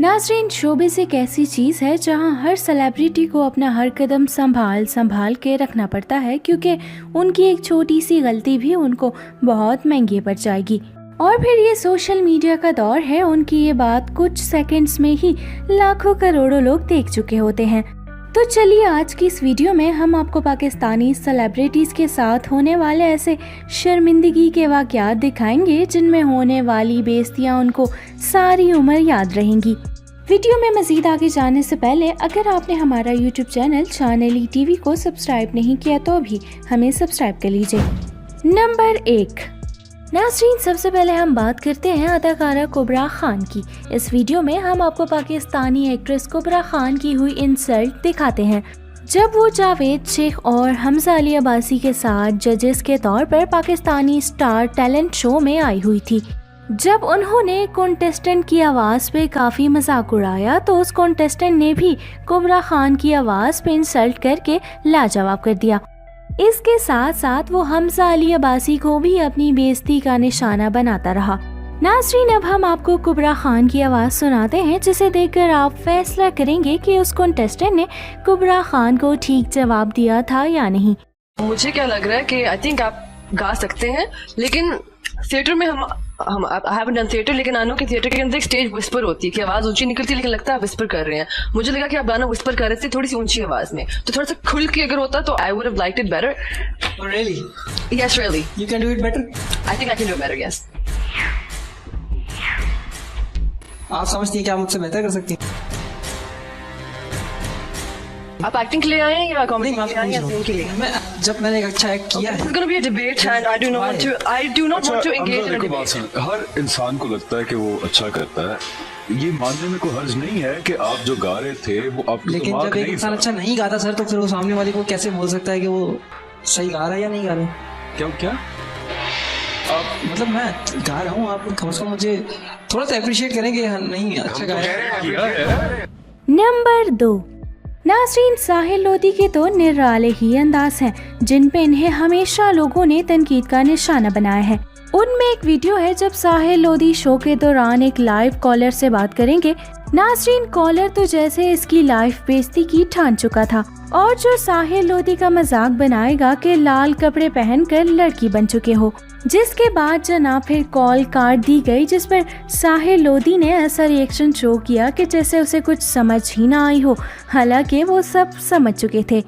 नाज़रीन, शोबिज़ एक ऐसी चीज़ है जहां हर सेलिब्रिटी को अपना हर कदम संभाल के रखना पड़ता है, क्योंकि उनकी एक छोटी सी गलती भी उनको बहुत महंगी पड़ जाएगी। और फिर ये सोशल मीडिया का दौर है, उनकी ये बात कुछ सेकंड्स में ही लाखों करोड़ों लोग देख चुके होते हैं। तो चलिए आज की इस वीडियो में हम आपको पाकिस्तानी सेलिब्रिटीज़ के साथ होने वाले ऐसे शर्मिंदगी के वाक़यात दिखाएंगे जिनमें होने वाली बेइज्जतियाँ उनको सारी उम्र याद रहेंगी। वीडियो में मज़ीद आगे जाने से पहले अगर आपने हमारा यूट्यूब चैनल शान टीवी को सब्सक्राइब नहीं किया तो भी हमें सब्सक्राइब कर लीजिए। नंबर 1। नाज़रीन, सबसे पहले हम बात करते हैं अदाकारा कुबरा खान की। इस वीडियो में हम आपको पाकिस्तानी एक्ट्रेस कुबरा खान की हुई इंसल्ट दिखाते हैं जब वो जावेद शेख और हमजा अली अब्बासी के साथ जजेस के तौर पर पाकिस्तानी स्टार टैलेंट शो में आई हुई थी। जब उन्होंने कॉन्टेस्टेंट की आवाज़ पे काफ़ी मजाक उड़ाया तो उस कॉन्टेस्टेंट ने भी कुबरा खान की आवाज़ पे इंसल्ट करके लाजवाब कर दिया। इसके साथ साथ वो हमजा अली अब्बासी को भी अपनी बेइज्जती का निशाना बनाता रहा। नाज़रीन, अब हम आपको कुबरा खान की आवाज़ सुनाते हैं जिसे देखकर आप फैसला करेंगे कि उस कॉन्टेस्टेंट ने कुबरा खान को ठीक जवाब दिया था या नहीं। मुझे क्या लग रहा है कि आई थिंक आप गा सकते हैं, लेकिन थिएटर में हम आई हैवंट डन थिएटर, लेकिन आई नो कि थिएटर के अंदर एक स्टेज विस्पर होती है कि आवाज ऊंची निकलती है, लेकिन लगता है आप विस्पर कर रहे हैं। मुझे लगा कि आप गाना विस्पर कर रहे थे थोड़ी सी ऊंची आवाज में, तो थोड़ा सा खुल के अगर होता तो I would have liked it better. Really? Yes, really. You can do it better? I think I can do it better, yes. आप समझती हैं कि आप मुझसे बेहतर कर सकती हैं? आप एक्टिंग के लिए आए हैं या कॉमेडी के लिए आए हैं या सिंगिंग के लिए? जब मैंने एक अच्छा एक्ट किया This is going to be a debate and I do not want to engage in a debate. हर इंसान को लगता है कि वो अच्छा करता है, ये मानने में कोई हर्ज नहीं है कि आप जो गा रहे थे वो आपको लेकिन जब एक इंसान अच्छा नहीं गाता सर, तो फिर वो सामने वाले को कैसे बोल सकता है कि वो सही गा रहा है या नहीं गा रहा है? क्या आप मतलब मैं गा रहा हूँ, आप कम से कम मुझे थोड़ा सा अप्रिशिएट करेंगे। नहीं अच्छा गाया। नंबर 2। नाज़रीन, साहिर लोधी के तो निराले ही अंदाज हैं जिन पे इन्हें हमेशा लोगों ने तनकीद का निशाना बनाया है। उनमें एक वीडियो है जब साहिर लोधी शो के दौरान एक लाइव कॉलर से बात करेंगे। नाज़रीन, कॉलर तो जैसे इसकी लाइव बेइज्जती की ठान चुका था और जो साहिर लोधी का मजाक बनाएगा कि लाल कपड़े पहनकर लड़की बन चुके हो, जिसके बाद जनाब फिर कॉल काट दी गई, जिस पर साहिर लोधी ने ऐसा रिएक्शन शो किया कि जैसे उसे कुछ समझ ही ना आई हो, हालांकि वो सब समझ चुके थे।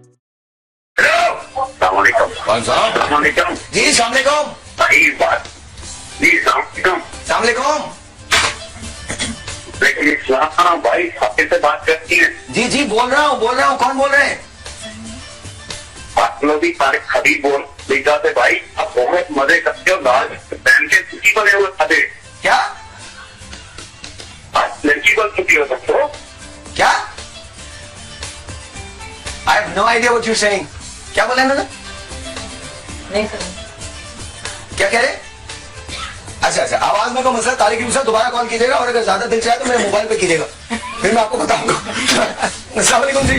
भाई से बात करती है। जी जी बोल रहा हूँ, कौन बोल रहे हैं? खबीर बोल बेटा से भाई, आप बहुत मजे करते हो, दाल पहन के छुट्टी बने हुए खाते। क्या लड़की बन चुकी हो सकते हो क्या? I have no idea what you saying. क्या बोले मैंने? नहीं सर। क्या कह रहे? अच्छा, आवाज में को मसला, तारीख के अनुसार दोबारा कॉल कीजिएगा और अगर ज्यादा दिल चाहे तो मेरे मोबाइल पे कीजिएगा, फिर मैं आपको बताऊंगा। अस्सलाम वालेकुम जी।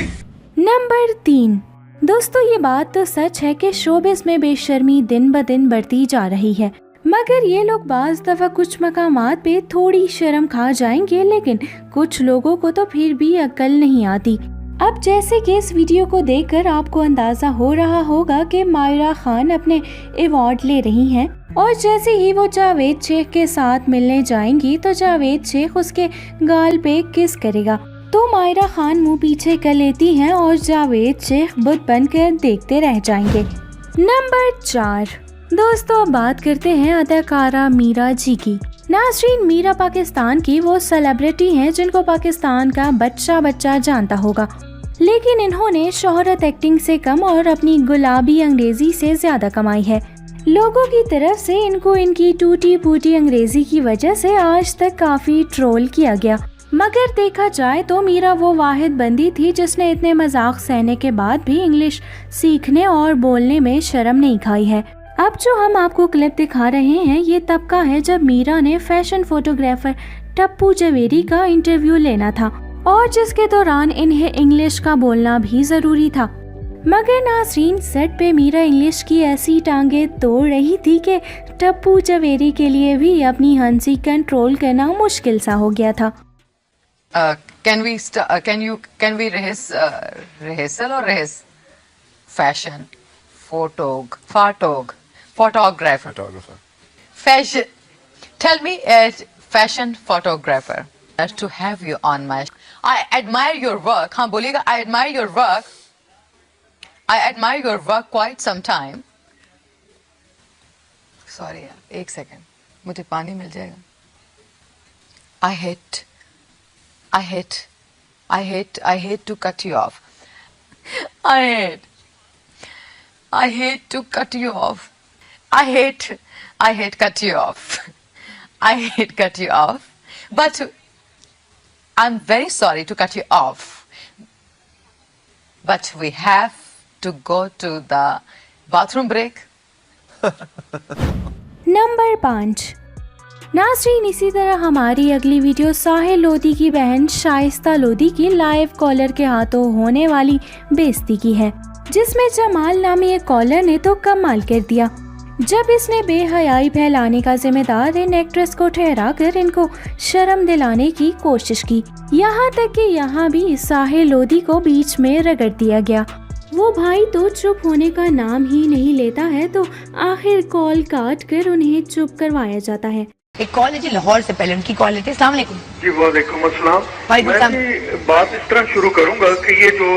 नंबर 3। दोस्तों, ये बात तो सच है कि शोबिज़ में बेशर्मी दिन ब दिन बढ़ती जा रही है, मगर ये लोग बाज़ दफ़ा कुछ मकामात पे थोड़ी शर्म खा जाएंगे, लेकिन कुछ लोगों को तो फिर भी अक्ल नहीं आती। अब जैसे कि इस वीडियो को देखकर आपको अंदाज़ा हो रहा होगा कि माहिरा खान अपने अवार्ड ले रही हैं और जैसे ही वो जावेद शेख के साथ मिलने जाएंगी तो जावेद शेख उसके गाल पे किस करेगा, तो माहिरा खान मुंह पीछे कर लेती हैं और जावेद शेख बुत बनकर देखते रह जाएंगे। नंबर 4। दोस्तों, अब बात करते हैं अदाकारा मीरा जी की। नाज़रीन, मीरा पाकिस्तान की वो सेलिब्रिटी हैं जिनको पाकिस्तान का बच्चा जानता होगा, लेकिन इन्होंने शोहरत एक्टिंग से कम और अपनी गुलाबी अंग्रेजी से ज्यादा कमाई है। लोगों की तरफ से इनको इनकी टूटी फूटी अंग्रेजी की वजह से आज तक काफी ट्रोल किया गया, मगर देखा जाए तो मीरा वो वाहिद बंदी थी जिसने इतने मजाक सहने के बाद भी इंग्लिश सीखने और बोलने में शर्म नहीं खाई है। अब जो हम आपको क्लिप दिखा रहे हैं ये तब का है जब मीरा ने फैशन फोटोग्राफर टप्पू जवेरी का इंटरव्यू लेना था और जिसके दौरान इन्हें इंग्लिश का बोलना भी जरूरी था, मगर नाज़रीन, सेट पे मीरा इंग्लिश की ऐसी टांगे तोड़ रही थी कि टप्पू जवेरी के लिए भी अपनी हंसी कंट्रोल करना मुश्किल सा हो गया था। Can we rehearsal or rehearse? Fashion, photographer. Fashion. Tell me, fashion photographer. To have you on my. I admire your work. हाँ बोलिएगा. I admire your work. I admire your work quite some time. Sorry यार, एक second. मुझे पानी मिल जाएगा. I hate to cut you off. I hate to cut you off. I hate cut you off. I hate cut you off. But I'm very sorry to cut you off. But we have to go to the bathroom break. Number 5। नाज़रीन, इसी तरह हमारी अगली video Sahir Lodhi की बहन शाइस्ता लोधी की live collar के हाथों होने वाली बेइज्जती की है, जिसमें जमाल नामी एक कॉलर ने तो कमाल कर दिया जब इसने बेहयाई फैलाने का जिम्मेदार इन एक्ट्रेस को ठहरा कर इनको शर्म दिलाने की कोशिश की। यहाँ तक कि यहाँ भी साहिर लोधी को बीच में रगड़ दिया गया। वो भाई तो चुप होने का नाम ही नहीं लेता है, तो आखिर कॉल काट कर उन्हें चुप करवाया जाता है। एक कॉल है जी लाहौर से, पहले उनकी कॉल लेते हैं। अस्सलाम वालेकुम जी। वालेकुम अस्सलाम। मैं भी बात इस तरह शुरू करूंगा कि ये जो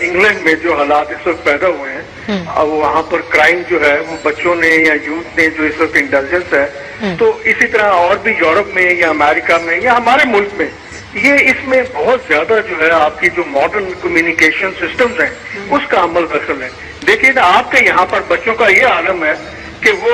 इंग्लैंड में जो हालात इस वक्त पैदा हुए हैं, अब वहाँ पर क्राइम जो है वो बच्चों ने या यूथ ने जो इस वक्त इंटेलिजेंस है, तो इसी तरह और भी यूरोप में या अमेरिका में या हमारे मुल्क में ये इसमें बहुत ज्यादा जो है आपकी जो मॉडर्न कम्युनिकेशन सिस्टम्स हैं उसका अमल दखल है। देखिए ना, आपके यहाँ पर बच्चों का ये आलम है कि वो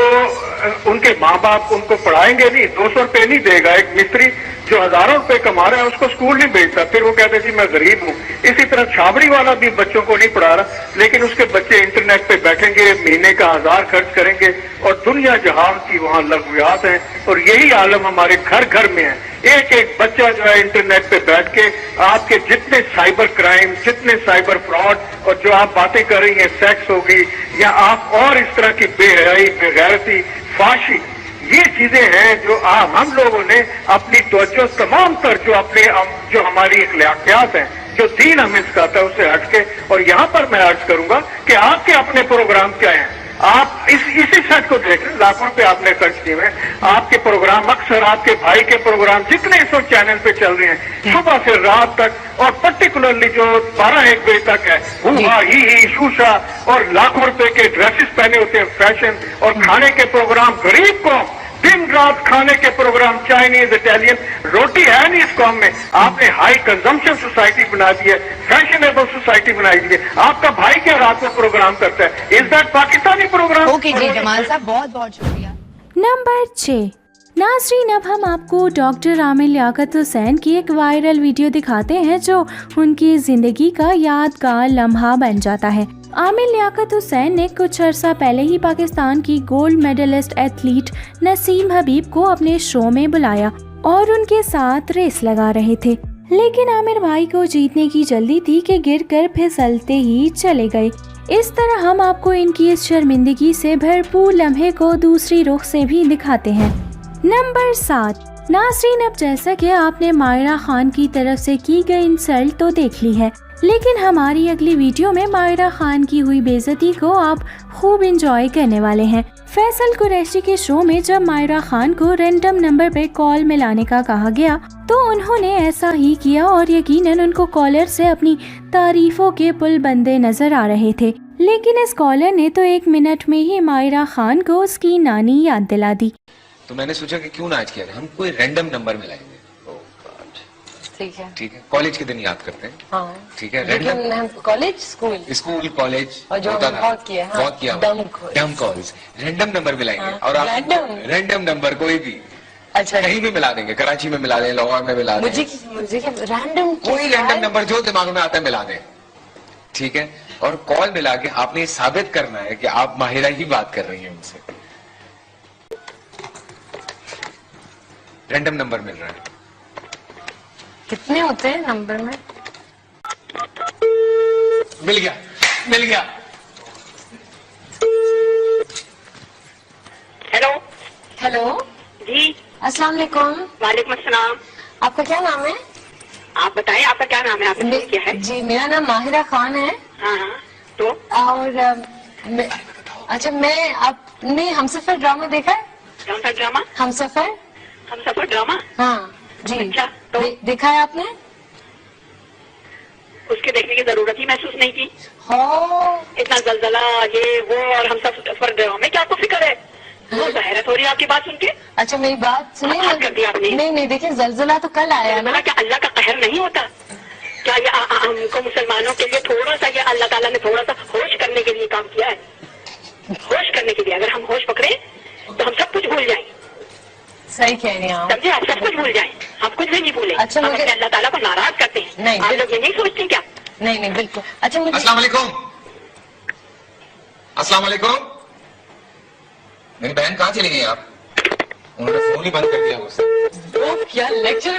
उनके माँ बाप उनको पढ़ाएंगे नहीं, 200 रुपए नहीं देगा। एक मिस्त्री जो हजारों रुपए कमा रहा है उसको स्कूल नहीं भेजता, फिर वो कहते जी मैं गरीब हूँ। इसी तरह छाबड़ी वाला भी बच्चों को नहीं पढ़ा रहा, लेकिन उसके बच्चे इंटरनेट पे बैठेंगे, महीने का 1000 खर्च करेंगे और दुनिया जहान की वहाँ लघुयात हैं। और यही आलम हमारे घर घर में है। एक एक बच्चा जो है इंटरनेट पे बैठ के आपके जितने साइबर क्राइम, जितने साइबर फ्रॉड और जो आप बातें कर रही हैं, सेक्स होगी या आप और इस तरह की बेहयाई, बेगैरती, फाशी, ये चीजें हैं जो हम लोगों ने अपनी तवज्जो तमाम तर जो हमारी अखलाकियात हैं, जो दीन हमें सिखाता है उससे हटके। और यहाँ पर मैं अर्ज करूंगा कि आपके अपने प्रोग्राम क्या हैं। आप इसी सेट को देख रहे, लाखों रुपए आपने खर्च किए हैं। आपके प्रोग्राम अक्सर आपके भाई के प्रोग्राम जितने इस वक्त चैनल पे चल रहे हैं सुबह से रात तक और पर्टिकुलरली जो 12-1 बजे तक है, हुआ ही शूशा और लाखों रुपए के ड्रेसेस पहने होते हैं, फैशन और खाने के प्रोग्राम गरीब को दिन रात खाने के प्रोग्राम, चाइनीज, इटालियन, रोटी है नहीं इस कौम में। आपने हाई कंजम्पशन सोसाइटी बना दी है, फैशनेबल सोसाइटी बनाई दी है। आपका भाई क्या रात को प्रोग्राम करता है? Is that Pakistani programme? Okay जी जमाल साहब, बहुत बहुत शुक्रिया। नंबर 6। नाज़रीन, अब हम आपको डॉक्टर आमिर लियाकत हुसैन की एक वायरल वीडियो दिखाते हैं जो उनकी जिंदगी का यादगार लम्हा बन जाता है। आमिर लियाकत हुसैन ने कुछ अरसा पहले ही पाकिस्तान की गोल्ड मेडलिस्ट एथलीट नसीम हबीब को अपने शो में बुलाया और उनके साथ रेस लगा रहे थे, लेकिन आमिर भाई को जीतने की जल्दी थी कि गिरकर फिसलते ही चले गए। इस तरह हम आपको इनकी इस शर्मिंदगी से भरपूर लम्हे को दूसरी रुख से भी दिखाते हैं। नंबर 7। नाज़रीन, अब जैसा कि आपने माहिरा खान की तरफ से की गई इंसल्ट तो देख ली है, लेकिन हमारी अगली वीडियो में माहिरा खान की हुई बेइज्जती को आप खूब एंजॉय करने वाले हैं। फैसल कुरैशी के शो में जब माहिरा खान को रैंडम नंबर पे कॉल मिलाने का कहा गया तो उन्होंने ऐसा ही किया और यकीनन उनको कॉलर से अपनी तारीफों के पुल बंदे नजर आ रहे थे, लेकिन इस कॉलर ने तो 1 मिनट में ही माहिरा खान को उसकी नानी याद दिला दी। तो मैंने सोचा कि क्यों ना आज किया, हम कोई रैंडम नंबर मिलाएंगे। ठीक है, ठीक है, कॉलेज के दिन याद करते हैं। हाँ, ठीक है, रैंडम कॉलेज, स्कूल कॉलेज और जो बहुत किया, हाँ, बहुत किया, डम कॉल्स, रैंडम नंबर मिलाएंगे। हाँ, और आप रैंडम नंबर कोई भी, अच्छा, कहीं भी मिला देंगे, कराची में मिला दें, लाहौर में मिला दें, मुझे रैंडम कोई रैंडम नंबर जो दिमाग में आता है मिला दें। ठीक है, और कॉल मिला के आपने ये साबित करना है कि आप माहिरा ही बात कर रही हैं मुझसे। रैंडम नंबर मिल रहा है। कितने होते हैं नंबर में? मिल गया, मिल गया। हेलो जी, अस्सलाम वालेकुम। वालेकुम अस्सलाम। आपका क्या नाम है? आप बताएं आपका क्या नाम है, आपने क्या है? जी मेरा नाम माहिरा खान है। हाँ हाँ तो और अच्छा मैं आपने हमसफर ड्रामा देखा है? कौन सा ड्रामा? हमसफर ड्रामा? हाँ जी। अच्छा तो देखा है आपने? उसके देखने की जरूरत ही महसूस नहीं की। हो इतना जलजला ये वो और हम सब ड्रामे क्या आपको फिक्र है? वो हैरत हो रही है आपकी बात सुन के। अच्छा मेरी बात सुनिए। बात कर दी आपने। नहीं देखिए जलजला तो कल आया ना। क्या अल्लाह का कहर नहीं होता क्या? ये हमको मुसलमानों के लिए थोड़ा सा, ये अल्लाह ताला ने थोड़ा सा होश करने के लिए काम किया है। होश करने के लिए, अगर हम होश पकड़े तो हम सब कुछ भूल जाएं। सही कह रही हैं समझे? आप सब कुछ भूल जाएं, हम कुछ भी नहीं भूले। अच्छा हम अपने अल्लाह ताला को नाराज करते हैं। नहीं आप लोग ये नहीं सोचते क्या? नहीं बिल्कुल। अच्छा मुझे अस्सलाम वालेकुम। अस्सलाम वालेकुम। मेरी बहन कहाँ चली गई आप? उन्होंने फोन ही बंद कर दिया मुझसे। क्या लेक्चर